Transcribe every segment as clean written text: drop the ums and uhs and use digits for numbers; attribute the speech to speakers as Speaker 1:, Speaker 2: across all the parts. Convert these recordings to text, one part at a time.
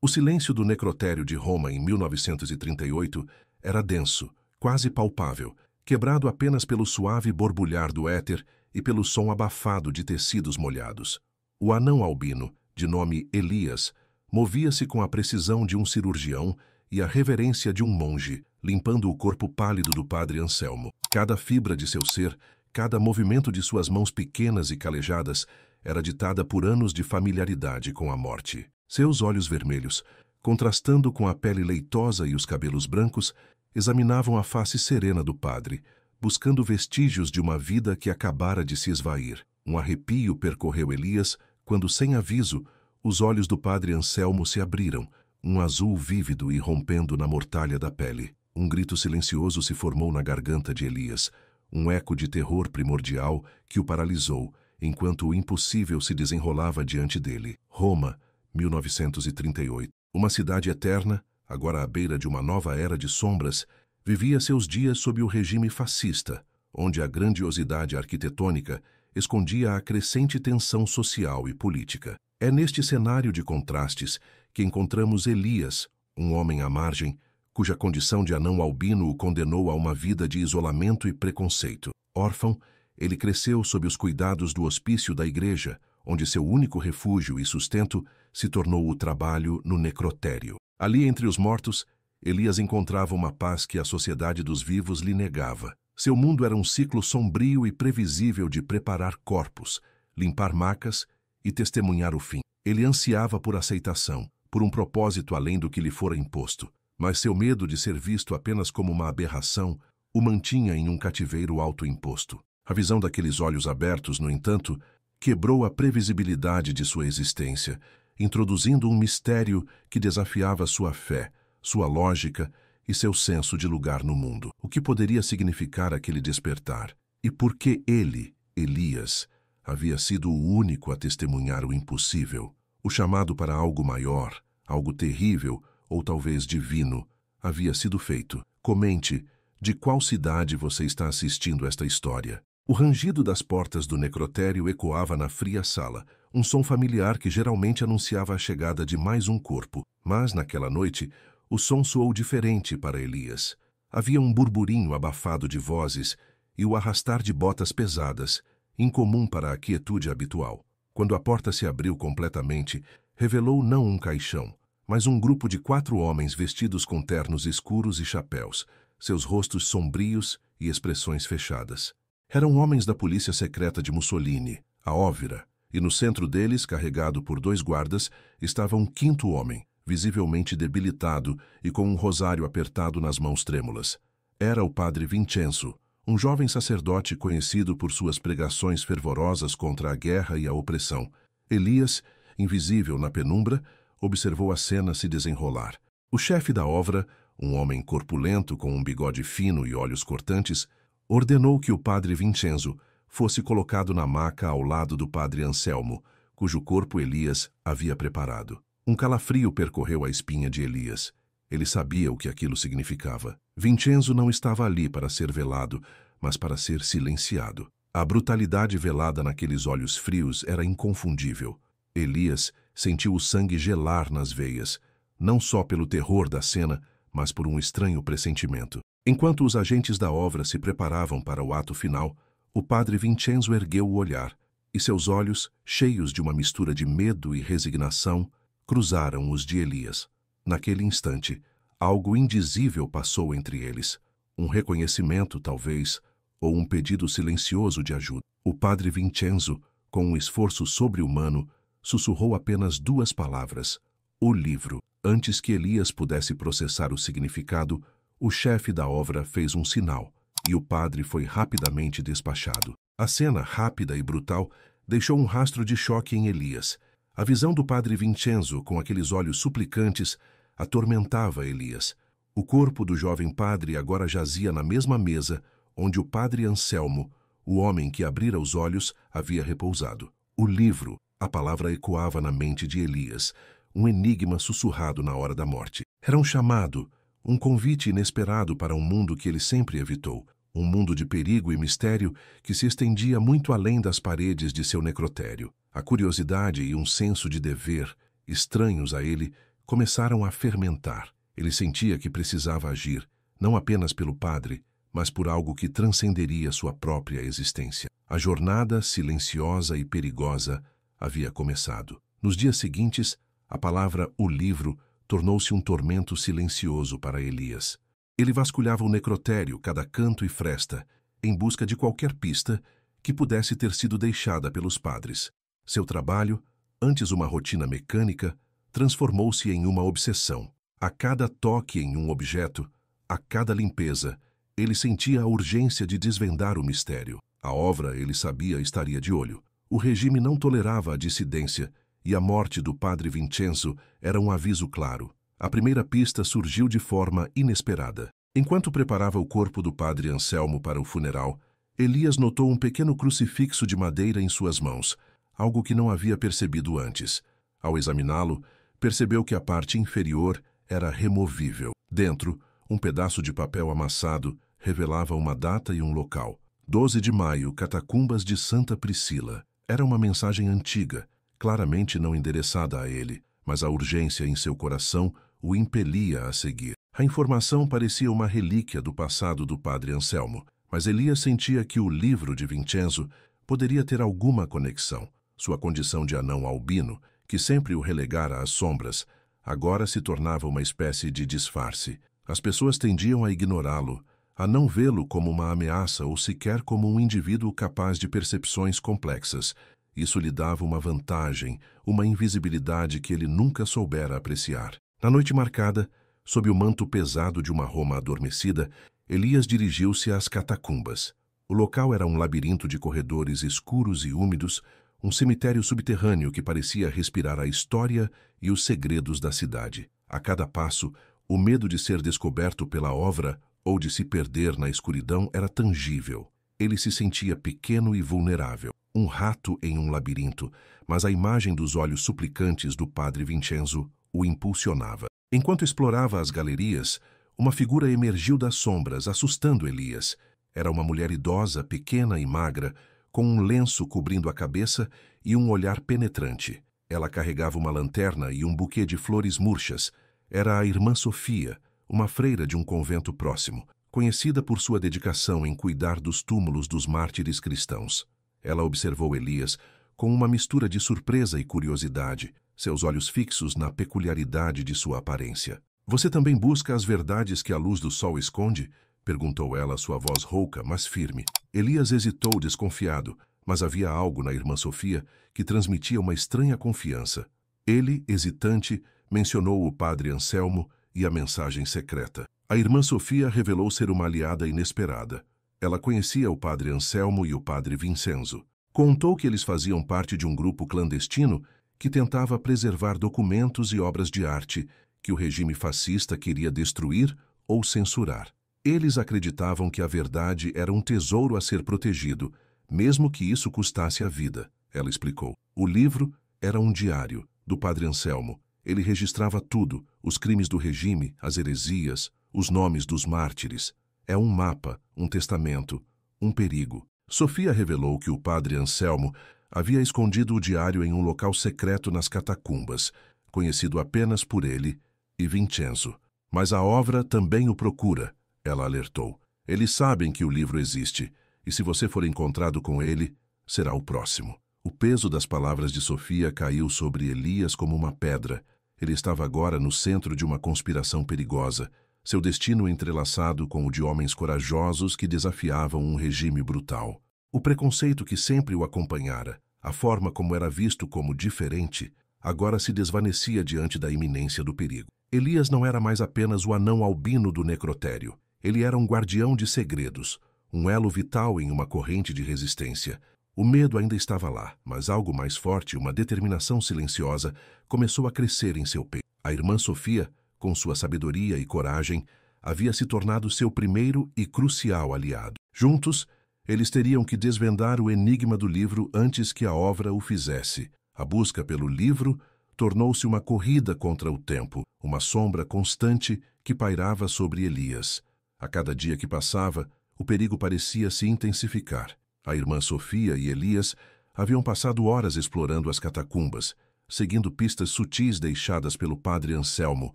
Speaker 1: O silêncio do necrotério de Roma em 1938 era denso, quase palpável, quebrado apenas pelo suave borbulhar do éter e pelo som abafado de tecidos molhados. O anão albino, de nome Elias, movia-se com a precisão de um cirurgião e a reverência de um monge, limpando o corpo pálido do padre Anselmo. Cada fibra de seu ser, cada movimento de suas mãos pequenas e calejadas, era ditada por anos de familiaridade com a morte. Seus olhos vermelhos, contrastando com a pele leitosa e os cabelos brancos, examinavam a face serena do padre, buscando vestígios de uma vida que acabara de se esvair. Um arrepio percorreu Elias quando, sem aviso, os olhos do padre Anselmo se abriram, um azul vívido irrompendo na mortalha da pele. Um grito silencioso se formou na garganta de Elias, um eco de terror primordial que o paralisou, enquanto o impossível se desenrolava diante dele. Roma, 1938. Uma cidade eterna, agora à beira de uma nova era de sombras, vivia seus dias sob o regime fascista, onde a grandiosidade arquitetônica escondia a crescente tensão social e política. É neste cenário de contrastes que encontramos Elias, um homem à margem, cuja condição de anão albino o condenou a uma vida de isolamento e preconceito. Órfão, ele cresceu sob os cuidados do hospício da igreja, onde seu único refúgio e sustento se tornou o trabalho no necrotério. Ali entre os mortos, Elias encontrava uma paz que a sociedade dos vivos lhe negava. Seu mundo era um ciclo sombrio e previsível de preparar corpos, limpar macas e testemunhar o fim. Ele ansiava por aceitação, por um propósito além do que lhe fora imposto, mas seu medo de ser visto apenas como uma aberração o mantinha em um cativeiro autoimposto. A visão daqueles olhos abertos, no entanto, quebrou a previsibilidade de sua existência, introduzindo um mistério que desafiava sua fé, sua lógica e seu senso de lugar no mundo. O que poderia significar aquele despertar? E por que ele, Elias, havia sido o único a testemunhar o impossível? O chamado para algo maior, algo terrível ou talvez divino, havia sido feito. Comente de qual cidade você está assistindo esta história. O rangido das portas do necrotério ecoava na fria sala, um som familiar que geralmente anunciava a chegada de mais um corpo. Mas, naquela noite, o som soou diferente para Elias. Havia um burburinho abafado de vozes e o arrastar de botas pesadas, incomum para a quietude habitual. Quando a porta se abriu completamente, revelou não um caixão, mas um grupo de 4 homens vestidos com ternos escuros e chapéus, seus rostos sombrios e expressões fechadas. Eram homens da polícia secreta de Mussolini, a Óvira, e no centro deles, carregado por 2 guardas, estava um 5º homem, visivelmente debilitado e com um rosário apertado nas mãos trêmulas. Era o padre Vincenzo, um jovem sacerdote conhecido por suas pregações fervorosas contra a guerra e a opressão. Elias, invisível na penumbra, observou a cena se desenrolar. O chefe da Óvra, um homem corpulento com um bigode fino e olhos cortantes, ordenou que o padre Vincenzo fosse colocado na maca ao lado do padre Anselmo, cujo corpo Elias havia preparado. Um calafrio percorreu a espinha de Elias. Ele sabia o que aquilo significava. Vincenzo não estava ali para ser velado, mas para ser silenciado. A brutalidade velada naqueles olhos frios era inconfundível. Elias sentiu o sangue gelar nas veias, não só pelo terror da cena, mas por um estranho pressentimento. Enquanto os agentes da Óvra se preparavam para o ato final, o padre Vincenzo ergueu o olhar, e seus olhos, cheios de uma mistura de medo e resignação, cruzaram os de Elias. Naquele instante, algo indizível passou entre eles. Um reconhecimento, talvez, ou um pedido silencioso de ajuda. O padre Vincenzo, com um esforço sobre-humano, sussurrou apenas 2 palavras: o livro. Antes que Elias pudesse processar o significado, o chefe da Óvra fez um sinal, e o padre foi rapidamente despachado. A cena, rápida e brutal, deixou um rastro de choque em Elias. A visão do padre Vincenzo, com aqueles olhos suplicantes, atormentava Elias. O corpo do jovem padre agora jazia na mesma mesa onde o padre Anselmo, o homem que abrira os olhos, havia repousado. O livro, a palavra ecoava na mente de Elias, um enigma sussurrado na hora da morte. Era um chamado, um convite inesperado para um mundo que ele sempre evitou, um mundo de perigo e mistério que se estendia muito além das paredes de seu necrotério. A curiosidade e um senso de dever, estranhos a ele, começaram a fermentar. Ele sentia que precisava agir, não apenas pelo padre, mas por algo que transcenderia sua própria existência. A jornada silenciosa e perigosa havia começado. Nos dias seguintes, a palavra "o livro" tornou-se um tormento silencioso para Elias. Ele vasculhava o necrotério, cada canto e fresta, em busca de qualquer pista que pudesse ter sido deixada pelos padres. Seu trabalho, antes uma rotina mecânica, transformou-se em uma obsessão. A cada toque em um objeto, a cada limpeza, ele sentia a urgência de desvendar o mistério. A obra, ele sabia, estaria de olho. O regime não tolerava a dissidência, e a morte do padre Vincenzo era um aviso claro. A primeira pista surgiu de forma inesperada. Enquanto preparava o corpo do padre Anselmo para o funeral, Elias notou um pequeno crucifixo de madeira em suas mãos, algo que não havia percebido antes. Ao examiná-lo, percebeu que a parte inferior era removível. Dentro, um pedaço de papel amassado revelava uma data e um local. 12 de maio, Catacumbas de Santa Priscila. Era uma mensagem antiga, claramente não endereçada a ele, mas a urgência em seu coração o impelia a seguir. A informação parecia uma relíquia do passado do padre Anselmo, mas Elias sentia que o livro de Vincenzo poderia ter alguma conexão. Sua condição de anão albino, que sempre o relegara às sombras, agora se tornava uma espécie de disfarce. As pessoas tendiam a ignorá-lo, a não vê-lo como uma ameaça ou sequer como um indivíduo capaz de percepções complexas. Isso lhe dava uma vantagem, uma invisibilidade que ele nunca soubera apreciar. Na noite marcada, sob o manto pesado de uma Roma adormecida, Elias dirigiu-se às catacumbas. O local era um labirinto de corredores escuros e úmidos, um cemitério subterrâneo que parecia respirar a história e os segredos da cidade. A cada passo, o medo de ser descoberto pela obra ou de se perder na escuridão era tangível. Ele se sentia pequeno e vulnerável, um rato em um labirinto, mas a imagem dos olhos suplicantes do padre Vincenzo o impulsionava. Enquanto explorava as galerias, uma figura emergiu das sombras, assustando Elias. Era uma mulher idosa, pequena e magra, com um lenço cobrindo a cabeça e um olhar penetrante. Ela carregava uma lanterna e um buquê de flores murchas. Era a irmã Sofia, uma freira de um convento próximo, conhecida por sua dedicação em cuidar dos túmulos dos mártires cristãos. Ela observou Elias com uma mistura de surpresa e curiosidade, seus olhos fixos na peculiaridade de sua aparência. "Você também busca as verdades que a luz do sol esconde?" perguntou ela, sua voz rouca, mas firme. Elias hesitou, desconfiado, mas havia algo na irmã Sofia que transmitia uma estranha confiança. Ele, hesitante, mencionou o padre Anselmo e a mensagem secreta. A irmã Sofia revelou ser uma aliada inesperada. Ela conhecia o padre Anselmo e o padre Vincenzo. Contou que eles faziam parte de um grupo clandestino que tentava preservar documentos e obras de arte que o regime fascista queria destruir ou censurar. Eles acreditavam que a verdade era um tesouro a ser protegido, mesmo que isso custasse a vida, ela explicou. O livro era um diário do padre Anselmo. Ele registrava tudo, os crimes do regime, as heresias, os nomes dos mártires. É um mapa, um testamento, um perigo. Sofia revelou que o padre Anselmo havia escondido o diário em um local secreto nas catacumbas, conhecido apenas por ele e Vincenzo. Mas a obra também o procura, ela alertou. Eles sabem que o livro existe, e se você for encontrado com ele, será o próximo. O peso das palavras de Sofia caiu sobre Elias como uma pedra. Ele estava agora no centro de uma conspiração perigosa, seu destino entrelaçado com o de homens corajosos que desafiavam um regime brutal. O preconceito que sempre o acompanhara, a forma como era visto como diferente, agora se desvanecia diante da iminência do perigo. Elias não era mais apenas o anão albino do necrotério. Ele era um guardião de segredos, um elo vital em uma corrente de resistência. O medo ainda estava lá, mas algo mais forte, uma determinação silenciosa, começou a crescer em seu peito. A irmã Sofia, com sua sabedoria e coragem, havia se tornado seu primeiro e crucial aliado. Juntos, eles teriam que desvendar o enigma do livro antes que a obra o fizesse. A busca pelo livro tornou-se uma corrida contra o tempo, uma sombra constante que pairava sobre Elias. A cada dia que passava, o perigo parecia se intensificar. A irmã Sofia e Elias haviam passado horas explorando as catacumbas, seguindo pistas sutis deixadas pelo padre Anselmo,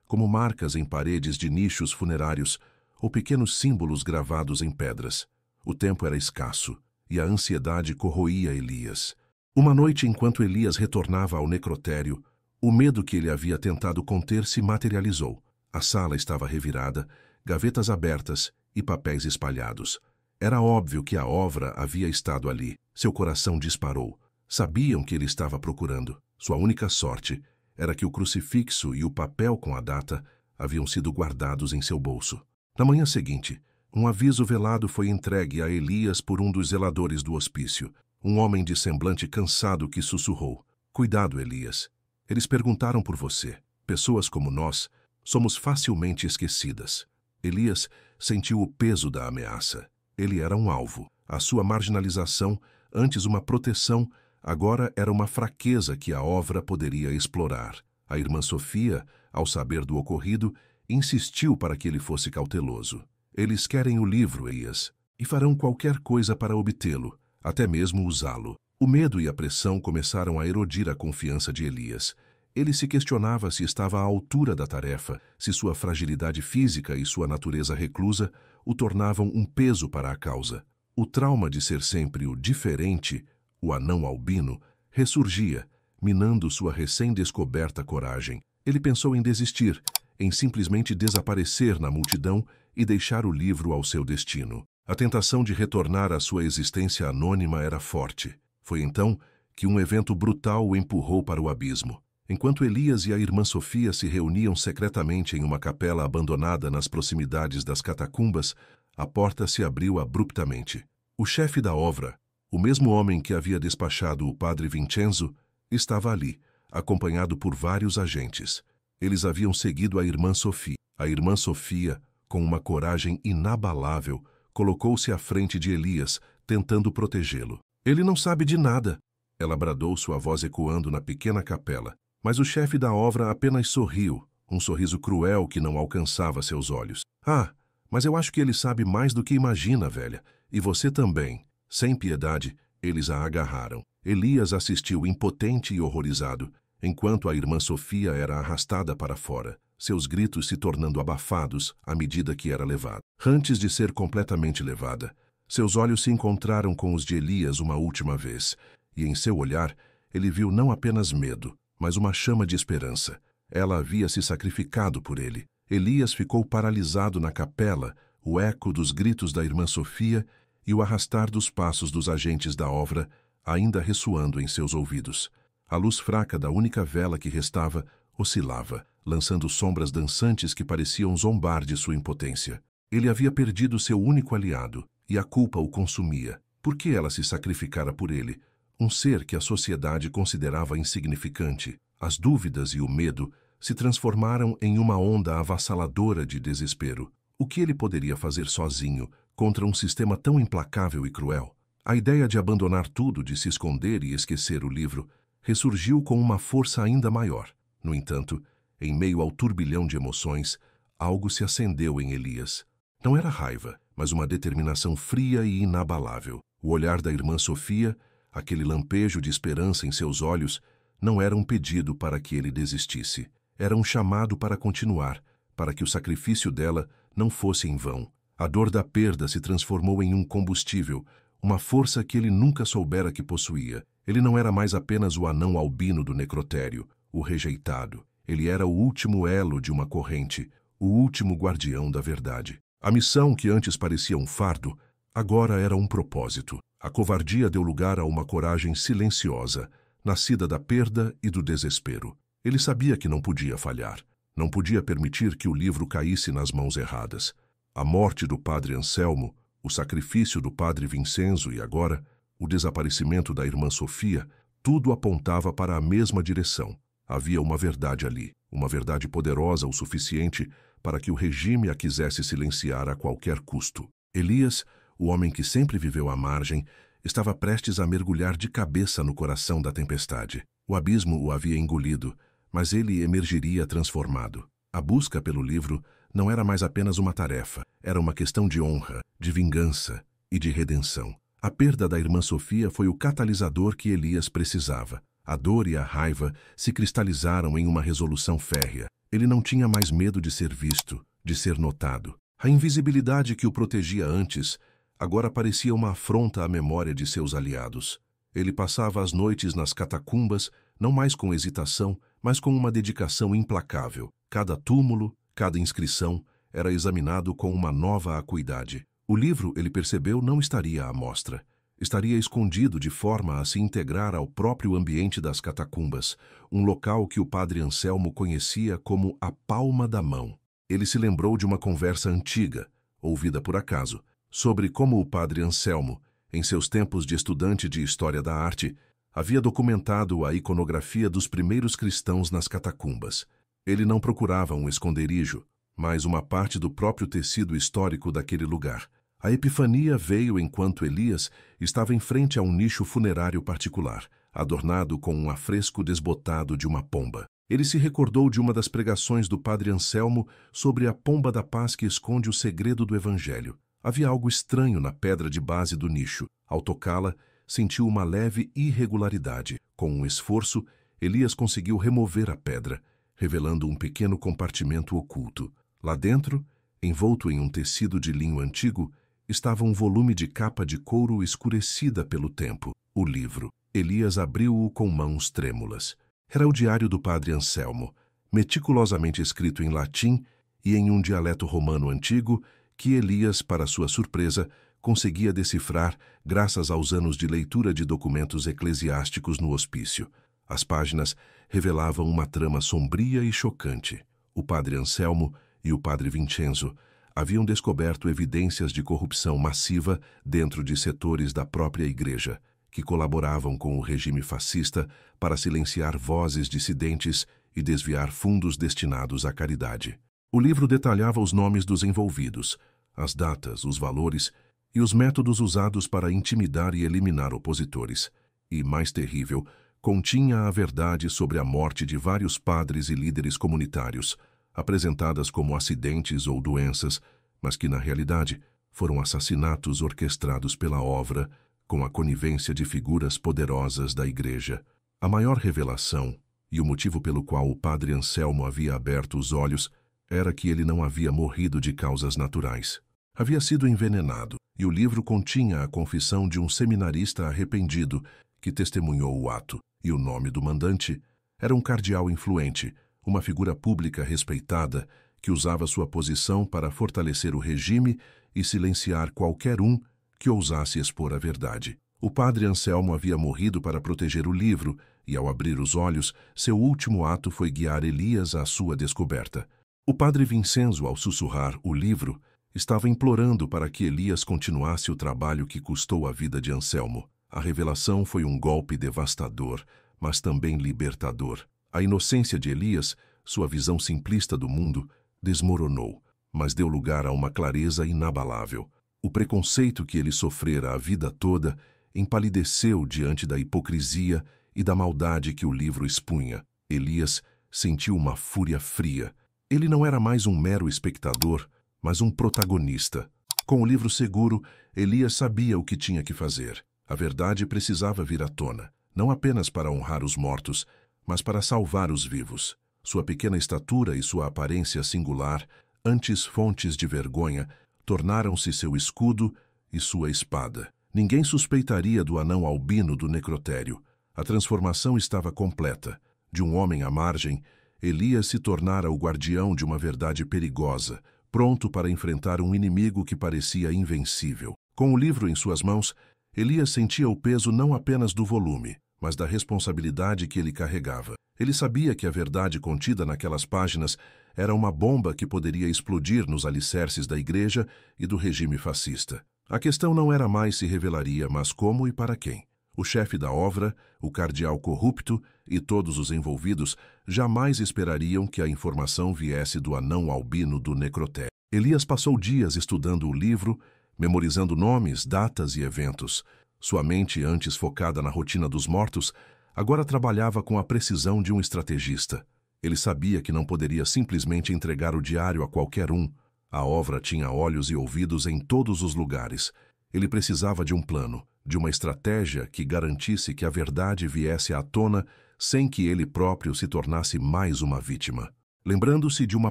Speaker 1: como marcas em paredes de nichos funerários ou pequenos símbolos gravados em pedras. O tempo era escasso e a ansiedade corroía Elias. Uma noite, enquanto Elias retornava ao necrotério, o medo que ele havia tentado conter se materializou. A sala estava revirada, gavetas abertas e papéis espalhados. Era óbvio que a obra havia estado ali. Seu coração disparou. Sabiam que ele estava procurando. Sua única sorte era que o crucifixo e o papel com a data haviam sido guardados em seu bolso. Na manhã seguinte, um aviso velado foi entregue a Elias por um dos zeladores do hospício, um homem de semblante cansado que sussurrou: "Cuidado, Elias. Eles perguntaram por você. Pessoas como nós somos facilmente esquecidas." Elias sentiu o peso da ameaça. Ele era um alvo. A sua marginalização, antes uma proteção, agora era uma fraqueza que a obra poderia explorar. A irmã Sofia, ao saber do ocorrido, insistiu para que ele fosse cauteloso. "Eles querem o livro, Elias, e farão qualquer coisa para obtê-lo, até mesmo usá-lo." O medo e a pressão começaram a erodir a confiança de Elias. Ele se questionava se estava à altura da tarefa, se sua fragilidade física e sua natureza reclusa o tornavam um peso para a causa. O trauma de ser sempre o diferente, o anão albino, ressurgia, minando sua recém-descoberta coragem. Ele pensou em desistir, em simplesmente desaparecer na multidão e deixar o livro ao seu destino. A tentação de retornar à sua existência anônima era forte. Foi então que um evento brutal o empurrou para o abismo. Enquanto Elias e a irmã Sofia se reuniam secretamente em uma capela abandonada nas proximidades das catacumbas, a porta se abriu abruptamente. O chefe da obra, o mesmo homem que havia despachado o padre Vincenzo, estava ali, acompanhado por vários agentes. Eles haviam seguido a irmã Sofia. A irmã Sofia, com uma coragem inabalável, colocou-se à frente de Elias, tentando protegê-lo. "Ele não sabe de nada," ela bradou, sua voz ecoando na pequena capela. Mas o chefe da obra apenas sorriu, um sorriso cruel que não alcançava seus olhos. "Ah, mas eu acho que ele sabe mais do que imagina, velha. E você também." Sem piedade, eles a agarraram. Elias assistiu impotente e horrorizado, enquanto a irmã Sofia era arrastada para fora, seus gritos se tornando abafados à medida que era levada. Antes de ser completamente levada, seus olhos se encontraram com os de Elias uma última vez, e em seu olhar ele viu não apenas medo, mas uma chama de esperança. Ela havia se sacrificado por ele. Elias ficou paralisado na capela, o eco dos gritos da irmã Sofia e o arrastar dos passos dos agentes da obra ainda ressoando em seus ouvidos. A luz fraca da única vela que restava oscilava, lançando sombras dançantes que pareciam zombar de sua impotência. Ele havia perdido seu único aliado, e a culpa o consumia. Por que ela se sacrificara por ele? Um ser que a sociedade considerava insignificante. As dúvidas e o medo se transformaram em uma onda avassaladora de desespero. O que ele poderia fazer sozinho contra um sistema tão implacável e cruel? A ideia de abandonar tudo, de se esconder e esquecer o livro, ressurgiu com uma força ainda maior. No entanto, em meio ao turbilhão de emoções, algo se acendeu em Elias. Não era raiva, mas uma determinação fria e inabalável. O olhar da irmã Sofia, aquele lampejo de esperança em seus olhos, não era um pedido para que ele desistisse. Era um chamado para continuar, para que o sacrifício dela não fosse em vão. A dor da perda se transformou em um combustível, uma força que ele nunca soubera que possuía. Ele não era mais apenas o anão albino do necrotério, o rejeitado. Ele era o último elo de uma corrente, o último guardião da verdade. A missão que antes parecia um fardo, agora era um propósito. A covardia deu lugar a uma coragem silenciosa, nascida da perda e do desespero. Ele sabia que não podia falhar. Não podia permitir que o livro caísse nas mãos erradas. A morte do padre Anselmo, o sacrifício do padre Vincenzo e agora o desaparecimento da irmã Sofia, tudo apontava para a mesma direção. Havia uma verdade ali, uma verdade poderosa o suficiente para que o regime a quisesse silenciar a qualquer custo. Elias, o homem que sempre viveu à margem, estava prestes a mergulhar de cabeça no coração da tempestade. O abismo o havia engolido, mas ele emergiria transformado. A busca pelo livro não era mais apenas uma tarefa, era uma questão de honra, de vingança e de redenção. A perda da irmã Sofia foi o catalisador que Elias precisava. A dor e a raiva se cristalizaram em uma resolução férrea. Ele não tinha mais medo de ser visto, de ser notado. A invisibilidade que o protegia antes, agora parecia uma afronta à memória de seus aliados. Ele passava as noites nas catacumbas, não mais com hesitação, mas com uma dedicação implacável. Cada túmulo, cada inscrição, era examinado com uma nova acuidade. O livro, ele percebeu, não estaria à mostra. Estaria escondido de forma a se integrar ao próprio ambiente das catacumbas, um local que o padre Anselmo conhecia como a palma da mão. Ele se lembrou de uma conversa antiga, ouvida por acaso, sobre como o padre Anselmo, em seus tempos de estudante de História da Arte, havia documentado a iconografia dos primeiros cristãos nas catacumbas. Ele não procurava um esconderijo, mas uma parte do próprio tecido histórico daquele lugar. A epifania veio enquanto Elias estava em frente a um nicho funerário particular, adornado com um afresco desbotado de uma pomba. Ele se recordou de uma das pregações do padre Anselmo sobre a pomba da paz que esconde o segredo do evangelho. Havia algo estranho na pedra de base do nicho. Ao tocá-la, sentiu uma leve irregularidade. Com um esforço, Elias conseguiu remover a pedra, revelando um pequeno compartimento oculto. Lá dentro, envolto em um tecido de linho antigo, estava um volume de capa de couro escurecida pelo tempo. O livro. Elias abriu-o com mãos trêmulas. Era o diário do padre Anselmo, meticulosamente escrito em latim e em um dialeto romano antigo que Elias, para sua surpresa, conseguia decifrar graças aos anos de leitura de documentos eclesiásticos no hospício. As páginas revelavam uma trama sombria e chocante. O padre Anselmo e o padre Vincenzo haviam descoberto evidências de corrupção massiva dentro de setores da própria igreja, que colaboravam com o regime fascista para silenciar vozes dissidentes e desviar fundos destinados à caridade. O livro detalhava os nomes dos envolvidos, as datas, os valores e os métodos usados para intimidar e eliminar opositores. E, mais terrível, continha a verdade sobre a morte de vários padres e líderes comunitários, apresentadas como acidentes ou doenças, mas que, na realidade, foram assassinatos orquestrados pela Ovra, com a conivência de figuras poderosas da Igreja. A maior revelação, e o motivo pelo qual o padre Anselmo havia aberto os olhos, era que ele não havia morrido de causas naturais. Havia sido envenenado, e o livro continha a confissão de um seminarista arrependido que testemunhou o ato, e o nome do mandante era um cardeal influente, uma figura pública respeitada que usava sua posição para fortalecer o regime e silenciar qualquer um que ousasse expor a verdade. O padre Anselmo havia morrido para proteger o livro e, ao abrir os olhos, seu último ato foi guiar Elias à sua descoberta. O padre Vincenzo, ao sussurrar o livro, estava implorando para que Elias continuasse o trabalho que custou a vida de Anselmo. A revelação foi um golpe devastador, mas também libertador. A inocência de Elias, sua visão simplista do mundo, desmoronou, mas deu lugar a uma clareza inabalável. O preconceito que ele sofrera a vida toda empalideceu diante da hipocrisia e da maldade que o livro expunha. Elias sentiu uma fúria fria. Ele não era mais um mero espectador, mas um protagonista. Com o livro seguro, Elias sabia o que tinha que fazer. A verdade precisava vir à tona, não apenas para honrar os mortos, mas para salvar os vivos. Sua pequena estatura e sua aparência singular, antes fontes de vergonha, tornaram-se seu escudo e sua espada. Ninguém suspeitaria do anão albino do necrotério. A transformação estava completa. De um homem à margem, Elias se tornara o guardião de uma verdade perigosa, pronto para enfrentar um inimigo que parecia invencível. Com o livro em suas mãos, Elias sentia o peso não apenas do volume, mas da responsabilidade que ele carregava. Ele sabia que a verdade contida naquelas páginas era uma bomba que poderia explodir nos alicerces da igreja e do regime fascista. A questão não era mais se revelaria, mas como e para quem. O chefe da Ovra, o cardeal corrupto e todos os envolvidos jamais esperariam que a informação viesse do anão albino do necrotério. Elias passou dias estudando o livro, memorizando nomes, datas e eventos. Sua mente, antes focada na rotina dos mortos, agora trabalhava com a precisão de um estrategista. Ele sabia que não poderia simplesmente entregar o diário a qualquer um. A Ovra tinha olhos e ouvidos em todos os lugares. Ele precisava de um plano, de uma estratégia que garantisse que a verdade viesse à tona sem que ele próprio se tornasse mais uma vítima. Lembrando-se de uma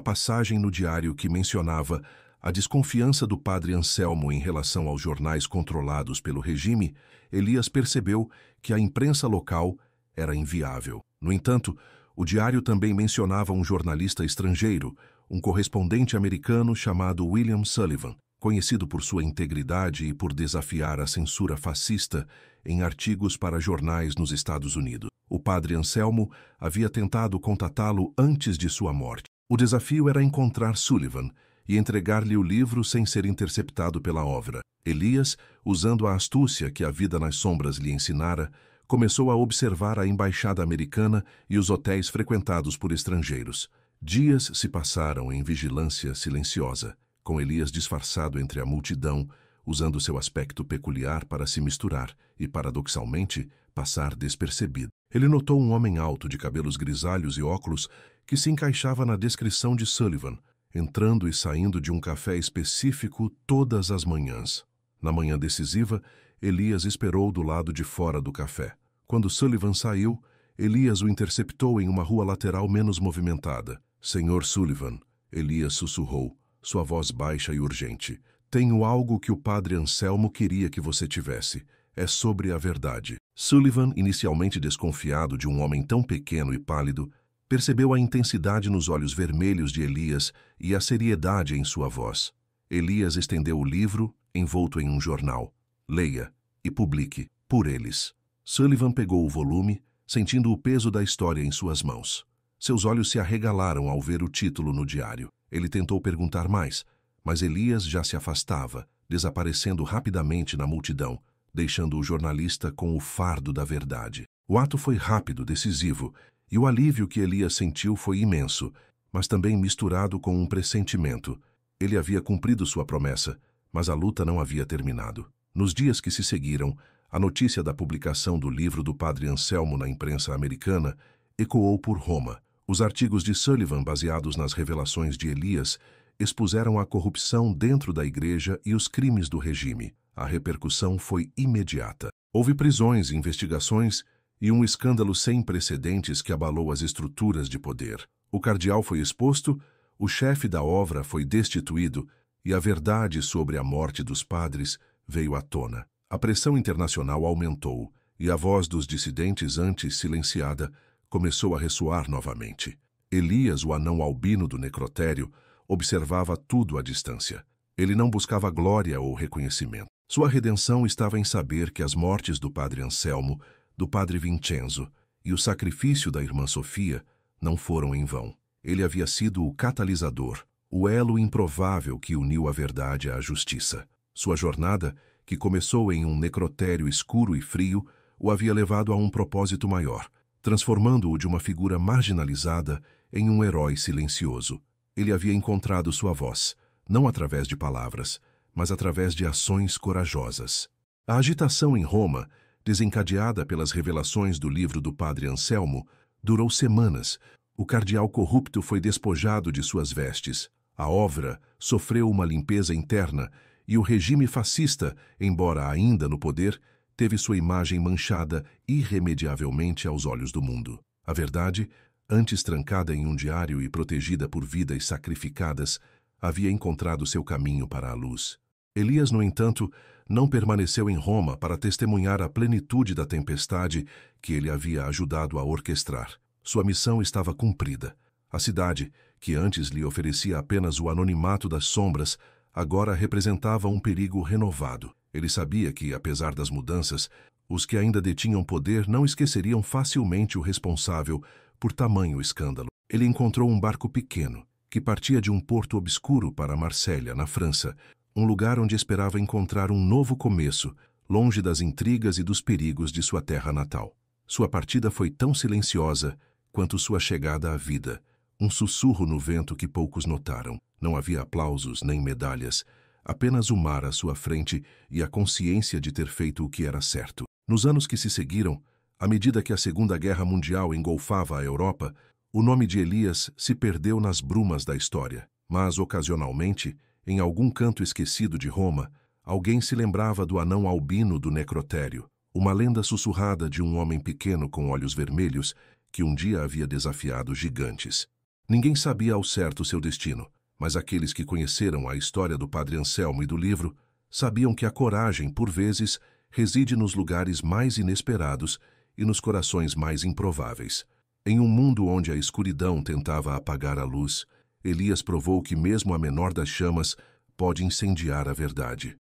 Speaker 1: passagem no diário que mencionava a desconfiança do padre Anselmo em relação aos jornais controlados pelo regime, Elias percebeu que a imprensa local era inviável. No entanto, o diário também mencionava um jornalista estrangeiro, um correspondente americano chamado William Sullivan, conhecido por sua integridade e por desafiar a censura fascista em artigos para jornais nos Estados Unidos. O padre Anselmo havia tentado contatá-lo antes de sua morte. O desafio era encontrar Sullivan e entregar-lhe o livro sem ser interceptado pela obra. Elias, usando a astúcia que a vida nas sombras lhe ensinara, começou a observar a embaixada americana e os hotéis frequentados por estrangeiros. Dias se passaram em vigilância silenciosa, com Elias disfarçado entre a multidão, usando seu aspecto peculiar para se misturar e, paradoxalmente, passar despercebido. Ele notou um homem alto de cabelos grisalhos e óculos que se encaixava na descrição de Sullivan, entrando e saindo de um café específico todas as manhãs. Na manhã decisiva, Elias esperou do lado de fora do café. Quando Sullivan saiu, Elias o interceptou em uma rua lateral menos movimentada. "Senhor Sullivan", Elias sussurrou, sua voz baixa e urgente. "Tenho algo que o padre Anselmo queria que você tivesse. É sobre a verdade." Sullivan, inicialmente desconfiado de um homem tão pequeno e pálido, percebeu a intensidade nos olhos vermelhos de Elias e a seriedade em sua voz. Elias estendeu o livro, envolto em um jornal. "Leia e publique, por eles." Sullivan pegou o volume, sentindo o peso da história em suas mãos. Seus olhos se arregalaram ao ver o título no diário. Ele tentou perguntar mais, mas Elias já se afastava, desaparecendo rapidamente na multidão, deixando o jornalista com o fardo da verdade. O ato foi rápido, decisivo, e o alívio que Elias sentiu foi imenso, mas também misturado com um pressentimento. Ele havia cumprido sua promessa, mas a luta não havia terminado. Nos dias que se seguiram, a notícia da publicação do livro do padre Anselmo na imprensa americana ecoou por Roma. Os artigos de Sullivan, baseados nas revelações de Elias, expuseram a corrupção dentro da igreja e os crimes do regime. A repercussão foi imediata. Houve prisões, investigações e um escândalo sem precedentes que abalou as estruturas de poder. O cardeal foi exposto, o chefe da obra foi destituído e a verdade sobre a morte dos padres veio à tona. A pressão internacional aumentou e a voz dos dissidentes antes silenciada começou a ressoar novamente. Elias, o anão albino do necrotério, observava tudo à distância. Ele não buscava glória ou reconhecimento. Sua redenção estava em saber que as mortes do padre Anselmo, do padre Vincenzo e o sacrifício da irmã Sofia não foram em vão. Ele havia sido o catalisador, o elo improvável que uniu a verdade à justiça. Sua jornada, que começou em um necrotério escuro e frio, o havia levado a um propósito maior, transformando-o de uma figura marginalizada em um herói silencioso. Ele havia encontrado sua voz, não através de palavras, mas através de ações corajosas. A agitação em Roma, desencadeada pelas revelações do livro do padre Anselmo, durou semanas. O cardeal corrupto foi despojado de suas vestes. A obra sofreu uma limpeza interna e o regime fascista, embora ainda no poder, teve sua imagem manchada irremediavelmente aos olhos do mundo. A verdade, antes trancada em um diário e protegida por vidas sacrificadas, havia encontrado seu caminho para a luz. Elias, no entanto, não permaneceu em Roma para testemunhar a plenitude da tempestade que ele havia ajudado a orquestrar. Sua missão estava cumprida. A cidade, que antes lhe oferecia apenas o anonimato das sombras, agora representava um perigo renovado. Ele sabia que, apesar das mudanças, os que ainda detinham poder não esqueceriam facilmente o responsável por tamanho escândalo. Ele encontrou um barco pequeno, que partia de um porto obscuro para Marsella, na França, um lugar onde esperava encontrar um novo começo, longe das intrigas e dos perigos de sua terra natal. Sua partida foi tão silenciosa quanto sua chegada à vida, um sussurro no vento que poucos notaram. Não havia aplausos nem medalhas, apenas o mar à sua frente e a consciência de ter feito o que era certo. Nos anos que se seguiram, à medida que a Segunda Guerra Mundial engolfava a Europa, o nome de Elias se perdeu nas brumas da história. Mas, ocasionalmente, em algum canto esquecido de Roma, alguém se lembrava do anão albino do necrotério, uma lenda sussurrada de um homem pequeno com olhos vermelhos que um dia havia desafiado gigantes. Ninguém sabia ao certo seu destino, mas aqueles que conheceram a história do Padre Anselmo e do livro sabiam que a coragem, por vezes, reside nos lugares mais inesperados e nos corações mais improváveis. Em um mundo onde a escuridão tentava apagar a luz, Elias provou que mesmo a menor das chamas pode incendiar a verdade.